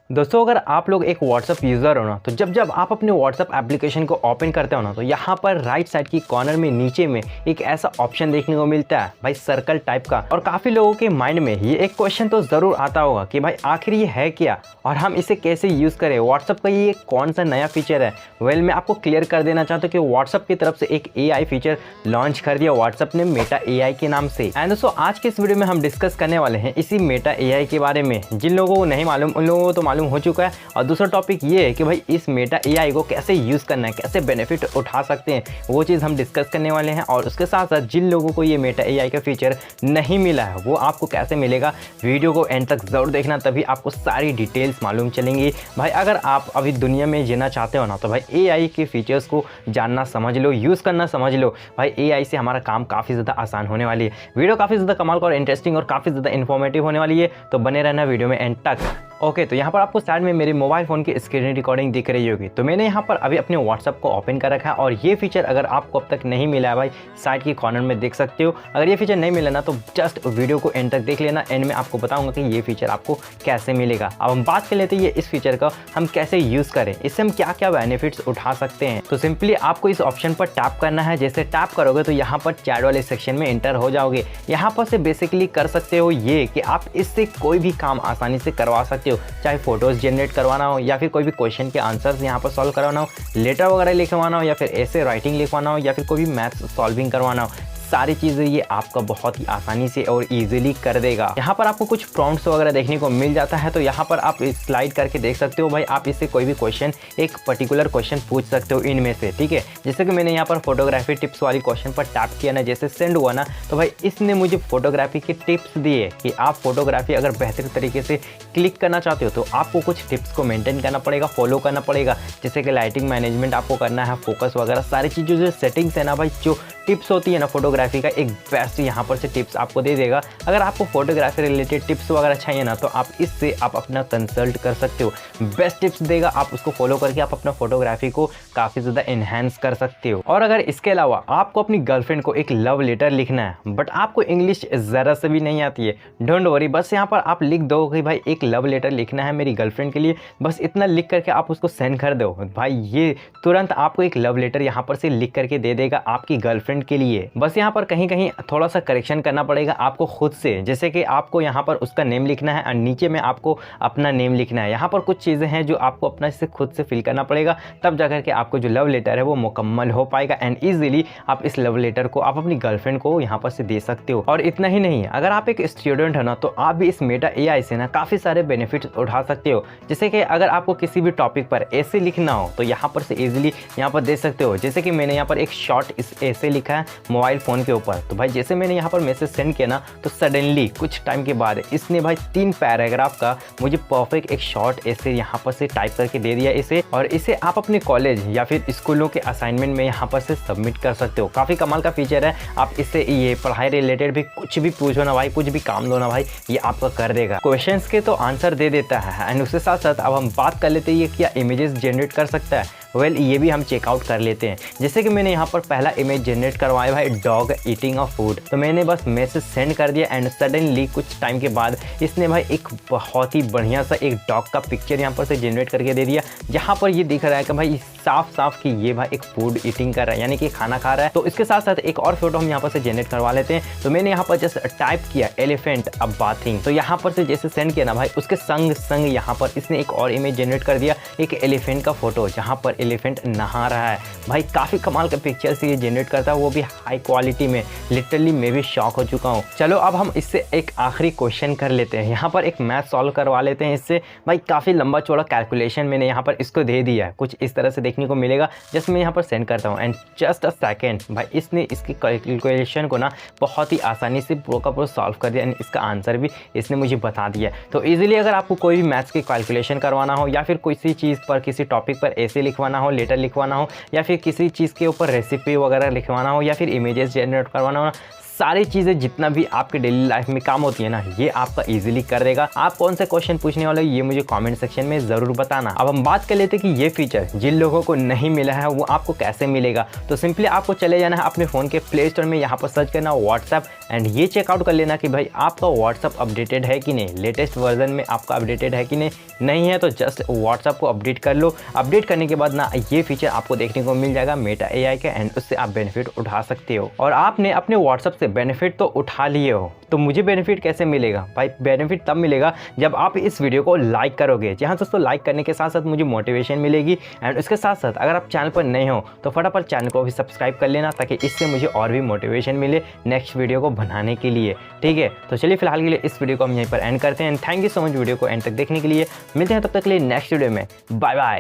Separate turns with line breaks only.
दोस्तों अगर आप लोग एक व्हाट्सअप यूज़र हो ना, तो जब जब आप अपने व्हाट्सअप एप्लीकेशन को ओपन करते हो ना, तो यहाँ पर राइट साइड की कॉर्नर में नीचे में एक ऐसा ऑप्शन देखने को मिलता है भाई, सर्कल टाइप का। और काफ़ी लोगों के माइंड में ये एक क्वेश्चन तो ज़रूर आता होगा कि भाई आखिर ये है क्या और हम इसे कैसे यूज़ करें, व्हाट्सअप का ये कौन सा नया फीचर है। वेल मैं आपको क्लियर कर देना चाहता हूँ कि व्हाट्सअप की तरफ से एक AI फीचर लॉन्च कर दिया व्हाट्सअप ने मेटा AI के नाम से। एंड दोस्तों आज के इस वीडियो में हम डिस्कस करने वाले हैं इसी मेटा AI के बारे में। जिन लोगों को नहीं मालूम उन लोगों को तो मालूम हो चुका है। और दूसरा टॉपिक ये है कि भाई इस मेटा AI को कैसे यूज़ करना है, कैसे बेनिफिट उठा सकते हैं, वो चीज़ हम डिस्कस करने वाले हैं। और उसके साथ साथ जिन लोगों को ये मेटा AI का फीचर नहीं मिला है वो आपको कैसे मिलेगा, वीडियो को एंड तक ज़रूर देखना, तभी आपको सारी डिटेल्स मालूम चलेंगी। भाई अगर आप अभी दुनिया में जीना चाहते हो ना, तो भाई AI के फीचर्स को जानना समझ लो, यूज़ करना समझ लो। भाई AI से हमारा काम काफ़ी ज़्यादा आसान होने वाली है। वीडियो काफ़ी ज़्यादा कमाल का और इंटरेस्टिंग और काफ़ी ज़्यादा इन्फॉर्मेटिव होने वाली है, तो बने रहना वीडियो में एंड तक। ओके तो यहाँ पर आपको साइड में मेरे मोबाइल फ़ोन की स्क्रीन रिकॉर्डिंग दिख रही होगी। तो मैंने यहाँ पर अभी अपने व्हाट्सअप को ओपन कर रखा है और ये फीचर अगर आपको अब तक नहीं मिला है भाई, साइड की कॉर्नर में देख सकते हो। अगर ये फीचर नहीं मिला ना तो जस्ट वीडियो को एंड तक देख लेना, एंड में आपको बताऊंगा कि ये फीचर आपको कैसे मिलेगा। अब हम बात कर लेते हैं ये इस फीचर का हम कैसे यूज़ करें, इससे हम क्या क्या बेनिफिट्स उठा सकते हैं। तो सिंपली आपको इस ऑप्शन पर टैप करना है। जैसे टैप करोगे तो यहाँ पर चैट वाले सेक्शन में एंटर हो जाओगे। यहाँ पर से बेसिकली कर सकते हो ये कि आप इससे कोई भी काम आसानी से करवा सकते हो, चाहे फोटोज जनरेट करवाना हो या फिर कोई भी क्वेश्चन के आंसर्स यहाँ पर सॉल्व करवाना हो, लेटर वगैरह लिखवाना हो या फिर ऐसे राइटिंग लिखवाना हो या फिर कोई भी मैथ्स सॉल्विंग करवाना हो, सारी चीज़ें ये आपका बहुत ही आसानी से और इजीली कर देगा। यहाँ पर आपको कुछ प्रॉम्प्ट्स वगैरह देखने को मिल जाता है, तो यहाँ पर आप स्लाइड करके देख सकते हो। भाई आप इससे कोई भी क्वेश्चन, एक पर्टिकुलर क्वेश्चन पूछ सकते हो इनमें से, ठीक है। जैसे कि मैंने यहाँ पर फोटोग्राफी टिप्स वाली क्वेश्चन पर टैप किया ना, जैसे सेंड हुआ ना, तो भाई इसने मुझे फोटोग्राफी के टिप्स दिए कि आप फोटोग्राफी अगर बेहतर तरीके से क्लिक करना चाहते हो तो आपको कुछ टिप्स को मेंटेन करना पड़ेगा, फॉलो करना पड़ेगा। जैसे कि लाइटिंग मैनेजमेंट आपको करना है, फोकस वगैरह सारी चीज़ें जो सेटिंग्स है ना भाई, जो टिप्स होती है ना फोटोग्राफी का, एक बेस्ट यहाँ पर से टिप्स आपको दे देगा। अगर आपको फोटोग्राफी रिलेटेड टिप्स वगैरह चाहिए ना तो आप इससे आप अपना कंसल्ट कर सकते हो, बेस्ट टिप्स देगा। आप उसको फॉलो करके आप अपना फोटोग्राफी को काफ़ी ज़्यादा इन्हेंस कर सकते हो। और अगर इसके अलावा आपको अपनी गर्लफ्रेंड को एक लव लेटर लिखना है बट आपको इंग्लिश ज़रा से भी नहीं आती है, डोंट वरी, बस यहाँ पर आप लिख दो कि भाई एक लव लेटर लिखना है मेरी गर्लफ्रेंड के लिए, बस इतना लिख करके आप उसको सेंड कर दो। भाई ये तुरंत आपको एक लव लेटर यहाँ पर से लिख करके दे देगा आपकी गर्लफ्रेंड के लिए। बस यहाँ पर कहीं कहीं थोड़ा सा करेक्शन करना पड़ेगा आपको खुद से, जैसे कि आपको यहाँ पर उसका नेम लिखना है और नीचे में आपको अपना नेम लिखना है। यहाँ पर कुछ चीज़ें हैं जो आपको अपना इससे खुद से फिल करना पड़ेगा, तब जाकर के आपको जो लव लेटर है वो मुकम्मल हो पाएगा एंड ईजिली आप इस लव लेटर को आप अपनी गर्लफ्रेंड को यहाँ पर से दे सकते हो। और इतना ही नहीं, अगर आप एक स्टूडेंट हो ना तो आप भी इस मेटा AI से ना काफ़ी सारे बेनिफिट्स उठा सकते हो। जैसे कि अगर आपको किसी भी टॉपिक पर ऐसे लिखना हो तो यहाँ पर से ईजिली यहाँ पर दे सकते हो। जैसे कि मैंने यहाँ पर एक शॉर्ट इस ऐसे लिखा है मोबाइल फ़ोन के ऊपर, तो भाई जैसे मैंने यहाँ पर मैसेज सेंड किया ना तो सडनली कुछ टाइम के बाद इसने भाई 3 पैराग्राफ का मुझे परफेक्ट एक शॉर्ट ऐसे यहाँ पर से टाइप करके दे दिया इसे। और इसे आप अपने कॉलेज या फिर स्कूलों के असाइनमेंट में यहाँ पर से सबमिट कर सकते हो। काफ़ी कमाल का फीचर है। आप इससे ये पढ़ाई रिलेटेड भी कुछ भी पूछो ना भाई, कुछ भी काम दो ना भाई, ये आपका कर देगा। क्वेश्चंस के तो आंसर दे देता है एंड उसके साथ साथ अब हम बात कर लेते हैं ये क्या इमेजेस जनरेट कर सकता है। वेल ये भी हम चेकआउट कर लेते हैं। जैसे कि मैंने यहाँ पर पहला इमेज जनरेट करवाया भाई, डॉग ईटिंग अ फूड, तो मैंने बस मैसेज सेंड कर दिया एंड सडनली कुछ टाइम के बाद इसने भाई एक बहुत ही बढ़िया सा एक डॉग का पिक्चर यहाँ पर से जनरेट करके दे दिया, जहाँ पर ये दिख रहा है कि भाई साफ साफ कि ये भाई एक फूड ईटिंग कर रहा है, यानी कि खाना खा रहा है। तो इसके साथ साथ एक और फोटो हम यहाँ पर से जनरेट करवा लेते हैं। तो मैंने यहाँ पर जस्ट टाइप किया एलिफेंट अब बाथिंग, तो यहाँ पर से जैसे सेंड किया ना भाई, उसके संग संग यहाँ पर इसने एक और इमेज जनरेट कर दिया, एक एलिफेंट का फोटो जहाँ पर एलिफेंट नहा रहा है। भाई काफ़ी कमाल का पिक्चर से ये जनरेट करता है, वो भी हाई क्वालिटी में। लिटरली मैं भी शॉक हो चुका हूँ। चलो अब हम इससे एक आखिरी क्वेश्चन कर लेते हैं। यहाँ पर एक मैथ सॉल्व करवा लेते हैं इससे। भाई काफ़ी लंबा चौड़ा कैलकुलेशन मैंने यहाँ पर इसको दे दिया है, कुछ इस तरह से देखने को मिलेगा। जस्ट मैं यहाँ पर सेंड करता हूँ एंड जस्ट अ सेकेंड भाई इसने इसकी कैलकुलेशन को ना बहुत ही आसानी से पूरा का पूरा सॉल्व कर दिया एंड इसका आंसर भी इसने मुझे बता दिया। तो ईजिली अगर आपको कोई भी मैथ्स की कैलकुलेशन करवाना हो या फिर किसी चीज़ पर, किसी टॉपिक पर ऐसे लिखवाना हो, लेटर लिखवाना हो या फिर किसी चीज़ के ऊपर रेसिपी वगैरह लिखवाना हो या फिर इमेजेस जनरेट करवाना हो, सारी चीज़ें जितना भी आपके डेली लाइफ में काम होती है ना, ये आपका इजीली कर देगा। आप कौन से क्वेश्चन पूछने वाले हो ये मुझे कमेंट सेक्शन में ज़रूर बताना। अब हम बात कर लेते हैं कि ये फीचर जिन लोगों को नहीं मिला है वो आपको कैसे मिलेगा। तो सिंपली आपको चले जाना है अपने फ़ोन के प्ले स्टोर में, यहाँ पर सर्च करना व्हाट्सएप एंड ये चेकआउट कर लेना कि भाई आपका व्हाट्सअप अपडेटेड है कि नहीं, लेटेस्ट वर्जन में आपका अपडेटेड है कि नहीं है तो जस्ट व्हाट्सअप को अपडेट कर लो। अपडेट करने के बाद ना ये फीचर आपको देखने को मिल जाएगा मेटा एआई का, एंड उससे आप बेनिफिट उठा सकते हो। और आपने अपने व्हाट्सअप से बेनिफिट तो उठा लिए हो, तो मुझे बेनिफिट कैसे मिलेगा भाई? बेनिफिट तब मिलेगा जब आप इस वीडियो को लाइक करोगे। जहाँ दोस्तों लाइक करने के साथ साथ मुझे मोटिवेशन मिलेगी, एंड उसके साथ साथ अगर आप चैनल पर नहीं हो तो फटाफट चैनल को भी सब्सक्राइब कर लेना, ताकि इससे मुझे और भी मोटिवेशन मिले नेक्स्ट वीडियो को बनाने के लिए। ठीक है, तो चलिए फिलहाल के लिए इस वीडियो को हम यहीं पर एंड करते हैं। Thank you so much video को एंड तक देखने के लिए। मिलते हैं तब तक के लिए नेक्स्ट वीडियो में। Bye bye.